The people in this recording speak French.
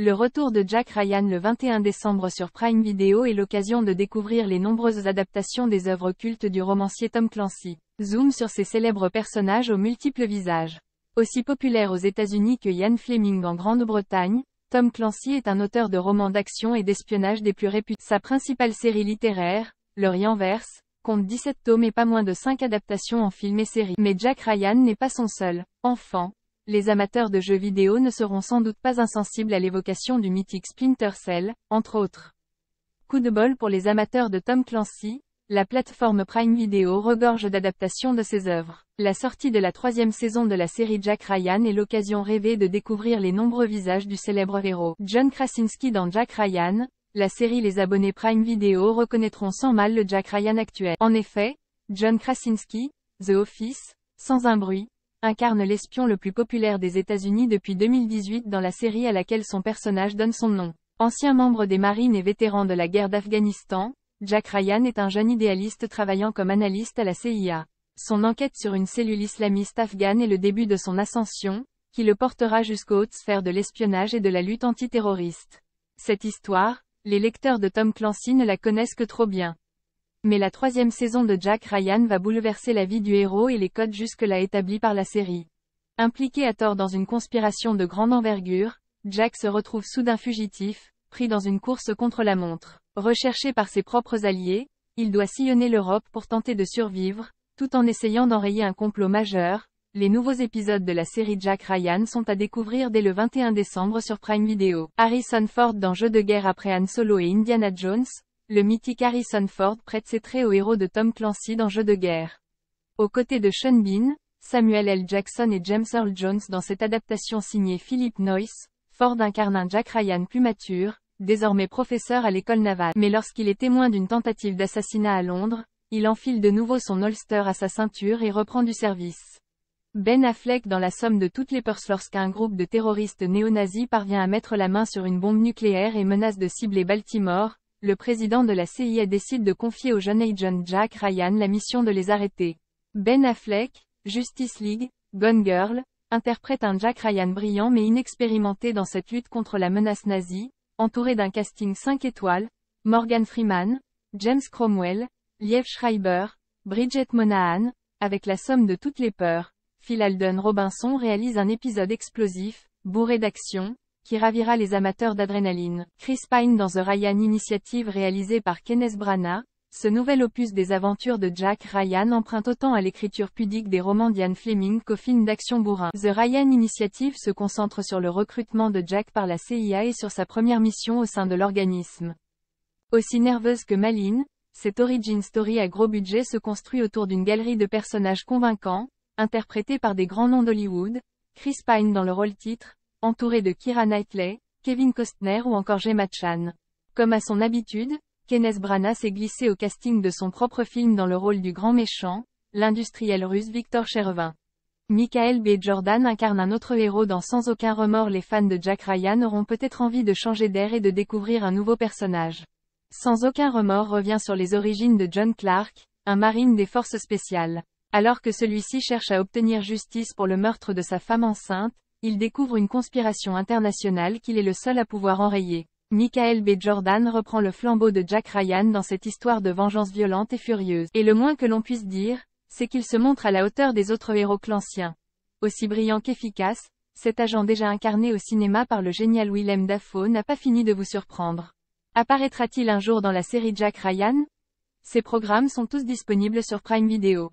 Le retour de Jack Ryan le 21 décembre sur Prime Video est l'occasion de découvrir les nombreuses adaptations des œuvres cultes du romancier Tom Clancy. Zoom sur ces célèbres personnages aux multiples visages. Aussi populaire aux États-Unis que Ian Fleming en Grande-Bretagne, Tom Clancy est un auteur de romans d'action et d'espionnage des plus réputés. Sa principale série littéraire, L'Orientverse, compte 17 tomes et pas moins de 5 adaptations en films et séries. Mais Jack Ryan n'est pas son seul enfant. Les amateurs de jeux vidéo ne seront sans doute pas insensibles à l'évocation du mythique Splinter Cell, entre autres. Coup de bol pour les amateurs de Tom Clancy, la plateforme Prime Video regorge d'adaptations de ses œuvres. La sortie de la 3e saison de la série Jack Ryan est l'occasion rêvée de découvrir les nombreux visages du célèbre héros. John Krasinski dans Jack Ryan, la série. Les abonnés Prime Video reconnaîtront sans mal le Jack Ryan actuel. En effet, John Krasinski, The Office, sans un bruit, incarne l'espion le plus populaire des États-Unis depuis 2018 dans la série à laquelle son personnage donne son nom. Ancien membre des Marines et vétéran de la guerre d'Afghanistan, Jack Ryan est un jeune idéaliste travaillant comme analyste à la CIA. Son enquête sur une cellule islamiste afghane est le début de son ascension, qui le portera jusqu'aux hautes sphères de l'espionnage et de la lutte antiterroriste. Cette histoire, les lecteurs de Tom Clancy ne la connaissent que trop bien. Mais la 3e saison de Jack Ryan va bouleverser la vie du héros et les codes jusque-là établis par la série. Impliqué à tort dans une conspiration de grande envergure, Jack se retrouve soudain fugitif, pris dans une course contre la montre. Recherché par ses propres alliés, il doit sillonner l'Europe pour tenter de survivre, tout en essayant d'enrayer un complot majeur. Les nouveaux épisodes de la série Jack Ryan sont à découvrir dès le 21 décembre sur Prime Video. Harrison Ford dans Jeux de guerre. Après Han Solo et Indiana Jones, le mythique Harrison Ford prête ses traits au héros de Tom Clancy dans Jeux de guerre. Aux côtés de Sean Bean, Samuel L. Jackson et James Earl Jones dans cette adaptation signée Philip Noyce, Ford incarne un Jack Ryan plus mature, désormais professeur à l'école navale. Mais lorsqu'il est témoin d'une tentative d'assassinat à Londres, il enfile de nouveau son holster à sa ceinture et reprend du service. Ben Affleck dans La somme de toutes les peurs. Lorsqu'un groupe de terroristes néo-nazis parvient à mettre la main sur une bombe nucléaire et menace de cibler Baltimore, le président de la CIA décide de confier au jeune agent Jack Ryan la mission de les arrêter. Ben Affleck, Justice League, Gone Girl, interprète un Jack Ryan brillant mais inexpérimenté dans cette lutte contre la menace nazie, entouré d'un casting 5 étoiles, Morgan Freeman, James Cromwell, Liev Schreiber, Bridget Moynahan. Avec La somme de toutes les peurs, Phil Alden Robinson réalise un épisode explosif, bourré d'action, qui ravira les amateurs d'adrénaline. Chris Pine dans The Ryan Initiative réalisé par Kenneth Branagh, ce nouvel opus des aventures de Jack Ryan emprunte autant à l'écriture pudique des romans d'Ian Fleming qu'aux films d'action bourrin. The Ryan Initiative se concentre sur le recrutement de Jack par la CIA et sur sa première mission au sein de l'organisme. Aussi nerveuse que maligne, cette origin story à gros budget se construit autour d'une galerie de personnages convaincants, interprétés par des grands noms d'Hollywood, Chris Pine dans le rôle-titre, entouré de Keira Knightley, Kevin Costner ou encore Gemma Chan. Comme à son habitude, Kenneth Branagh s'est glissé au casting de son propre film dans le rôle du grand méchant, l'industriel russe Viktor Chervin. Michael B. Jordan incarne un autre héros dans Sans aucun remords. Les fans de Jack Ryan auront peut-être envie de changer d'air et de découvrir un nouveau personnage. Sans aucun remords revient sur les origines de John Clark, un marine des forces spéciales. Alors que celui-ci cherche à obtenir justice pour le meurtre de sa femme enceinte, il découvre une conspiration internationale qu'il est le seul à pouvoir enrayer. Michael B. Jordan reprend le flambeau de Jack Ryan dans cette histoire de vengeance violente et furieuse. Et le moins que l'on puisse dire, c'est qu'il se montre à la hauteur des autres héros clanciens. Aussi brillant qu'efficace, cet agent déjà incarné au cinéma par le génial Willem Dafoe n'a pas fini de vous surprendre. Apparaîtra-t-il un jour dans la série Jack Ryan? Ces programmes sont tous disponibles sur Prime Video.